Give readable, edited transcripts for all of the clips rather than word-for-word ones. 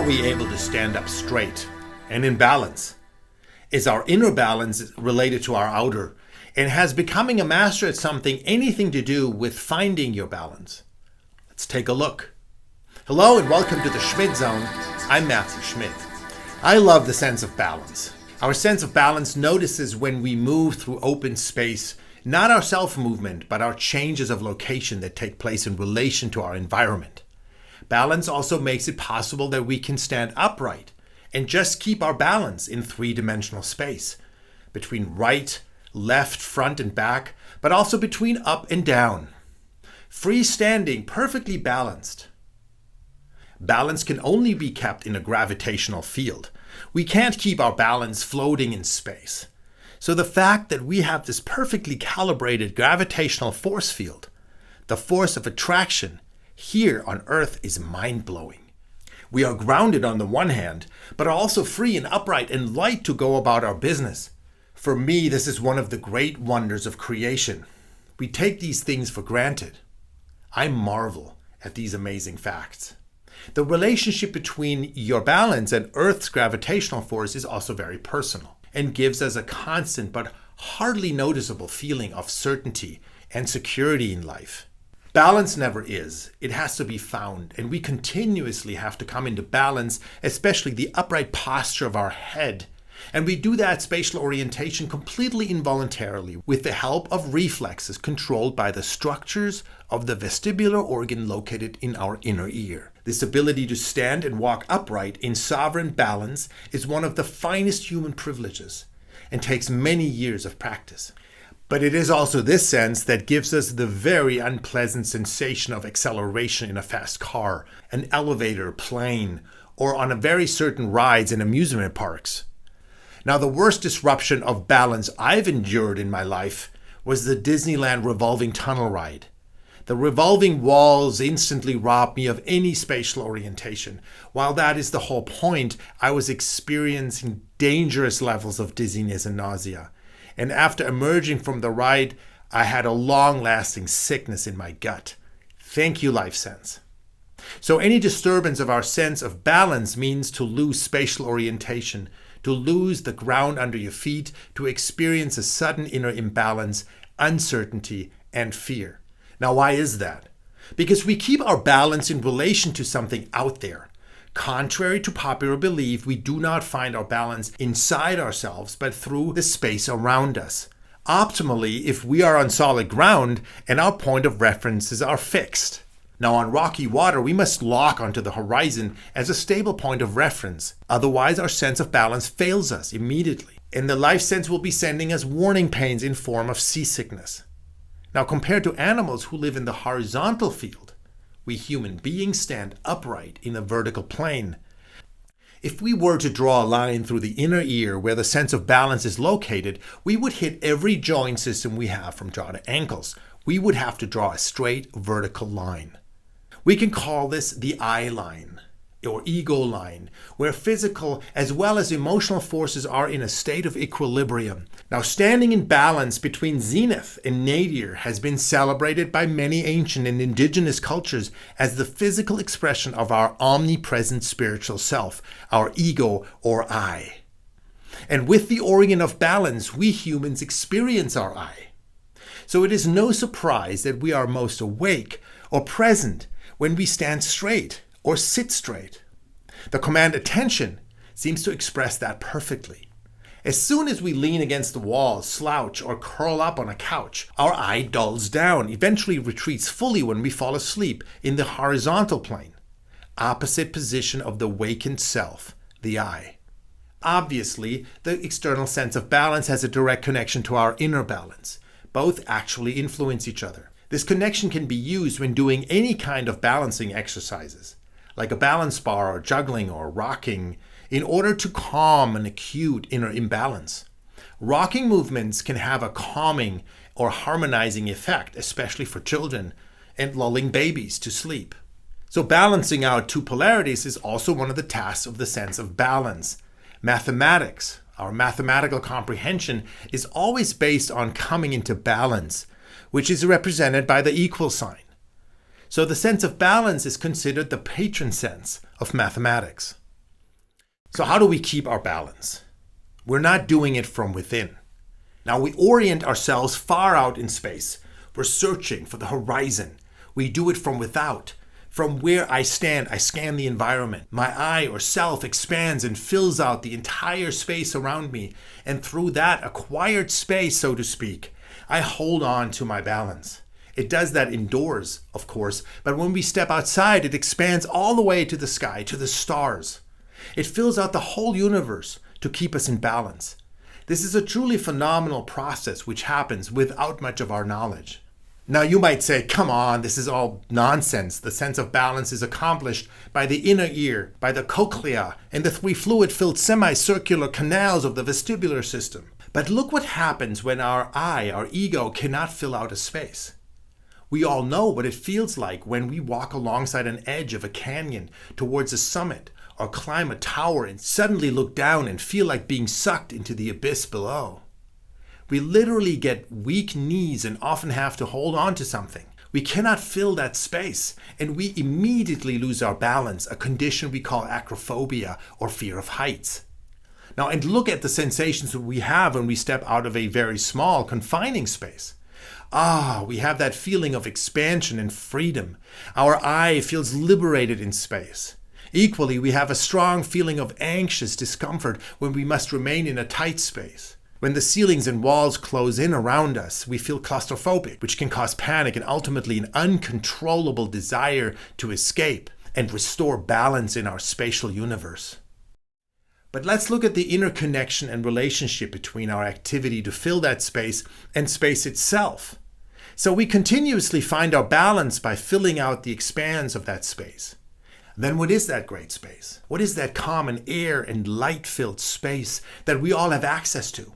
we able to stand up straight and in balance? Is our inner balance related to our outer? And has becoming a master at something anything to do with finding your balance? Let's take a look. Hello and welcome to the Schmidt Zone. I'm Mathew Schmidt. I love the sense of balance. Our sense of balance notices when we move through open space, not our self-movement, but our changes of location that take place in relation to our environment. Balance also makes it possible that we can stand upright and just keep our balance in three-dimensional space, between right, left, front, and back, but also between up and down. Freestanding, perfectly balanced. Balance can only be kept in a gravitational field. We can't keep our balance floating in space. So the fact that we have this perfectly calibrated gravitational force field, the force of attraction, here on Earth is mind-blowing. We are grounded on the one hand, but are also free and upright and light to go about our business. For me, this is one of the great wonders of creation. We take these things for granted. I marvel at these amazing facts. The relationship between your balance and Earth's gravitational force is also very personal and gives us a constant but hardly noticeable feeling of certainty and security in life. Balance never is. It has to be found, and we continuously have to come into balance, especially the upright posture of our head. And we do that spatial orientation completely involuntarily with the help of reflexes controlled by the structures of the vestibular organ located in our inner ear. This ability to stand and walk upright in sovereign balance is one of the finest human privileges and takes many years of practice. But it is also this sense that gives us the very unpleasant sensation of acceleration in a fast car, an elevator, plane, or on a very certain rides in amusement parks. Now, the worst disruption of balance I've endured in my life was the Disneyland revolving tunnel ride. The revolving walls instantly robbed me of any spatial orientation. While that is the whole point, I was experiencing dangerous levels of dizziness and nausea. And after emerging from the ride, I had a long-lasting sickness in my gut. Thank you, LifeSense. So any disturbance of our sense of balance means to lose spatial orientation, to lose the ground under your feet, to experience a sudden inner imbalance, uncertainty, and fear. Now, why is that? Because we keep our balance in relation to something out there. Contrary to popular belief, we do not find our balance inside ourselves, but through the space around us. Optimally, if we are on solid ground and our point of references are fixed. Now, on rocky water, we must lock onto the horizon as a stable point of reference. Otherwise, our sense of balance fails us immediately, and the life sense will be sending us warning pains in form of seasickness. Now, compared to animals who live in the horizontal field, we human beings stand upright in a vertical plane. If we were to draw a line through the inner ear where the sense of balance is located, we would hit every joint system we have from jaw to ankles. We would have to draw a straight vertical line. We can call this the eye line or ego line, where physical as well as emotional forces are in a state of equilibrium. Now, standing in balance between zenith and nadir has been celebrated by many ancient and indigenous cultures as the physical expression of our omnipresent spiritual self, our ego or I. And with the organ of balance, we humans experience our I. So it is no surprise that we are most awake or present when we stand straight or sit straight. The command attention seems to express that perfectly. As soon as we lean against the wall, slouch, or curl up on a couch, our eye dulls down, eventually retreats fully when we fall asleep in the horizontal plane, opposite position of the wakened self, the I. Obviously, the external sense of balance has a direct connection to our inner balance. Both actually influence each other. This connection can be used when doing any kind of balancing exercises, like a balance bar or juggling or rocking, in order to calm an acute inner imbalance. Rocking movements can have a calming or harmonizing effect, especially for children, and lulling babies to sleep. So balancing out two polarities is also one of the tasks of the sense of balance. Mathematics, our mathematical comprehension, is always based on coming into balance, which is represented by the equal sign. So the sense of balance is considered the patron sense of mathematics. So how do we keep our balance? We're not doing it from within. Now we orient ourselves far out in space. We're searching for the horizon. We do it from without. From where I stand, I scan the environment. My I or self expands and fills out the entire space around me. And through that acquired space, so to speak, I hold on to my balance. It does that indoors, of course, but when we step outside, it expands all the way to the sky, to the stars. It fills out the whole universe to keep us in balance. This is a truly phenomenal process which happens without much of our knowledge. Now you might say, come on, this is all nonsense. The sense of balance is accomplished by the inner ear, by the cochlea, and the three fluid-filled semicircular canals of the vestibular system. But look what happens when our I, our ego, cannot fill out a space. We all know what it feels like when we walk alongside an edge of a canyon towards a summit, or climb a tower and suddenly look down and feel like being sucked into the abyss below. We literally get weak knees and often have to hold on to something. We cannot fill that space, and we immediately lose our balance, a condition we call acrophobia or fear of heights. Now, and look at the sensations that we have when we step out of a very small, confining space. We have that feeling of expansion and freedom. Our I feels liberated in space. Equally, we have a strong feeling of anxious discomfort when we must remain in a tight space. When the ceilings and walls close in around us, we feel claustrophobic, which can cause panic and ultimately an uncontrollable desire to escape and restore balance in our spatial universe. But let's look at the interconnection and relationship between our activity to fill that space and space itself. So we continuously find our balance by filling out the expanse of that space. Then what is that great space? What is that common air and light-filled space that we all have access to?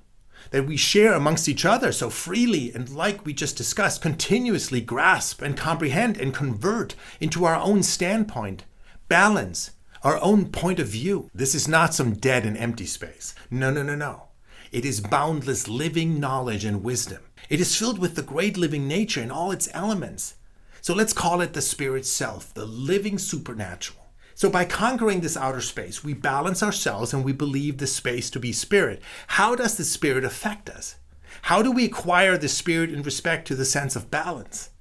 That we share amongst each other so freely and, like we just discussed, continuously grasp and comprehend and convert into our own standpoint, balance, our own point of view. This is not some dead and empty space. No. It is boundless living knowledge and wisdom. It is filled with the great living nature in all its elements. So let's call it the spirit self, the living supernatural. So by conquering this outer space, we balance ourselves and we believe the space to be spirit. How does the spirit affect us? How do we acquire the spirit in respect to the sense of balance?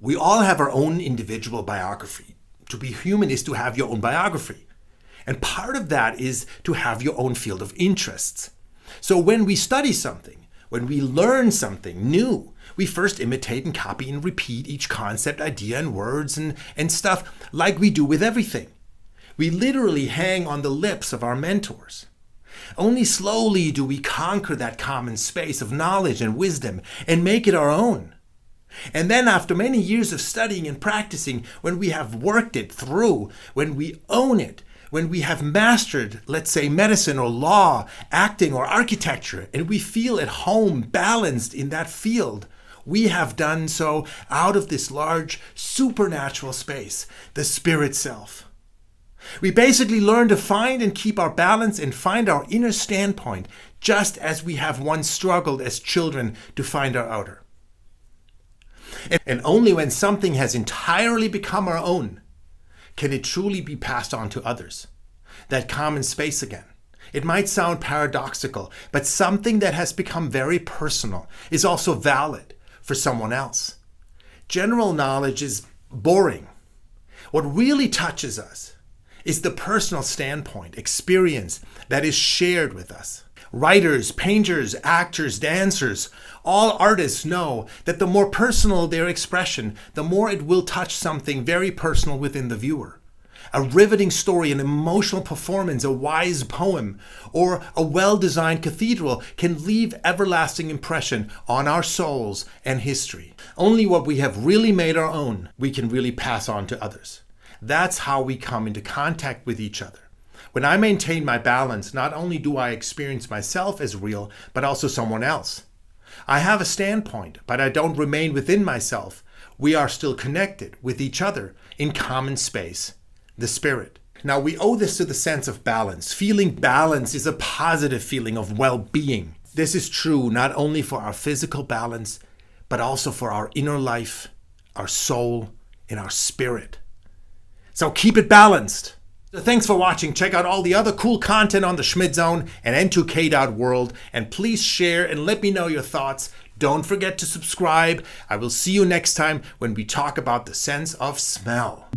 We all have our own individual biography. To be human is to have your own biography. And part of that is to have your own field of interests. So when we study something, when we learn something new, we first imitate and copy and repeat each concept, idea, and words and stuff like we do with everything. We literally hang on the lips of our mentors. Only slowly do we conquer that common space of knowledge and wisdom and make it our own. And then after many years of studying and practicing, when we have worked it through, when we own it, when we have mastered, let's say, medicine or law, acting or architecture, and we feel at home balanced in that field, we have done so out of this large supernatural space, the spirit self. We basically learn to find and keep our balance and find our inner standpoint, just as we have once struggled as children to find our outer. And only when something has entirely become our own can it truly be passed on to others. That common space again. It might sound paradoxical, but something that has become very personal is also valid for someone else. General knowledge is boring. What really touches us is the personal standpoint, experience that is shared with us. Writers, painters, actors, dancers, all artists know that the more personal their expression, the more it will touch something very personal within the viewer. A riveting story, an emotional performance, a wise poem, or a well-designed cathedral can leave everlasting impression on our souls and history. Only what we have really made our own, we can really pass on to others. That's how we come into contact with each other. When I maintain my balance, not only do I experience myself as real, but also someone else. I have a standpoint, but I don't remain within myself. We are still connected with each other in common space, the spirit. Now, we owe this to the sense of balance. Feeling balance is a positive feeling of well-being. This is true not only for our physical balance, but also for our inner life, our soul, and our spirit. So keep it balanced. So thanks for watching. Check out all the other cool content on the Schmidt Zone and N2K.world, and please share and let me know your thoughts. Don't forget to subscribe. I will see you next time when we talk about the sense of smell.